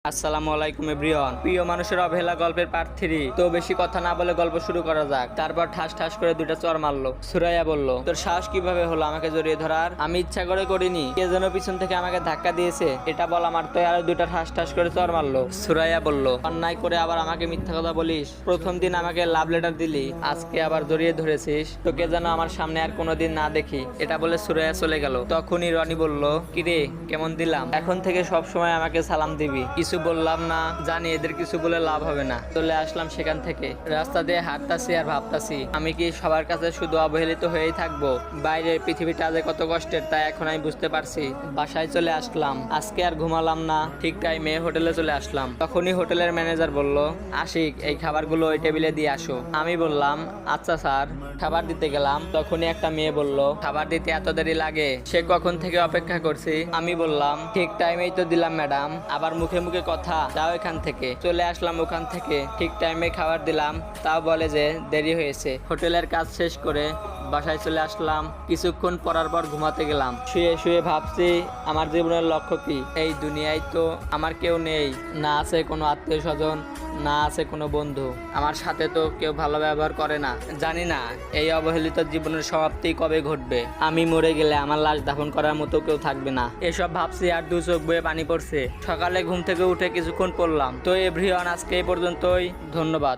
আসসালামু আলাইকুম এভরিওয়ান। প্রিয় মানুষের অবহেলা গল্পের পার্ট 3। তো বেশি কথা না বলে গল্প শুরু করা যাক। তারপর ঠাস ঠাস করে দুইটা চর মারলো। সুরাইয়া বলল, তোর সাহস কিভাবে হলো আমাকে জড়িয়ে ধরার? আমি ইচ্ছা করে করিনি, কে যেন পিছন থেকে আমাকে ধাক্কা দিয়েছে। এটা বল আমার তো আরো দুইটা ঠাস ঠাস করে চর মারলো। সুরাইয়া বলল, অন্যায় করে আবার আমাকে মিথ্যা কথা বলিস? প্রথম দিন আমাকে লাভ লেটার দিলি, আজকে আবার জড়িয়ে ধরেছিস। তোকে যেন আমার সামনে আর কোনোদিন না দেখি। এটা বলে সুরাইয়া চলে গেল। তখনই রনি বলল, কিরে কেমন দিলাম? এখন থেকে সব সময় আমাকে সালাম দিবি। কিছু বললাম না, জানি এদের কিছু বলে লাভ হবে না। চলে আসলাম সেখান থেকে। রাস্তা দিয়ে হাঁটতাছি আর ভাবতাছি, আমি কি সবার কাছে শুধু অবহেলিত হয়েই থাকবো? বাইরের পৃথিবীটা যে কত কষ্টের তা এখন আমি বুঝতে পারছি। বাসায় চলে আসলাম। আজকে আর ঘুমালাম না, ঠিক টাইমে হোটেলে চলে আসলাম। তখনই হোটেলের ম্যানেজার বলল, আশিক এই খাবারগুলো ওই টেবিলে দিয়ে আসো। আমি বললাম, আচ্ছা স্যার। খাবার দিতে গেলাম, তখনই একটা মেয়ে বলল, খাবার দিতে এত দেরি লাগে? সে কখন থেকে অপেক্ষা করছি। আমি বললাম, ঠিক টাইমেই তো দিলাম ম্যাডাম। আবার মুখে মুখে কথা, যাও এখান থেকে। চলে আসলাম ওখান থেকে, ঠিক টাইমে খাবার দিলাম, তাও বলে যে দেরি হয়েছে। হোটেলের কাজ শেষ করে বাসায় চলে আসলাম। কিছুক্ষণ পরার পর ঘুমাতে গেলাম। শুয়ে শুয়ে ভাবছি আমার জীবনের লক্ষ্য কি। এই দুনিয়ায় তো আমার কেউ নেই, না আছে কোনো আত্মীয় স্বজন, না আছে কোনো বন্ধু। আমার সাথে তো কেউ ভালো ব্যবহার করে না। জানি না এই অবহেলিত জীবনের সমাপ্তি কবে ঘটবে। আমি মরে গেলে আমার লাশ দাফন করার মতো কেউ থাকবে না। এসব ভাবছি আর দু চোখ বয়ে পানি পড়ছে। সকালে ঘুম থেকে উঠে কিছুক্ষণ পড়লাম। তো এভরিওয়ান, আজকে এই পর্যন্তই। ধন্যবাদ।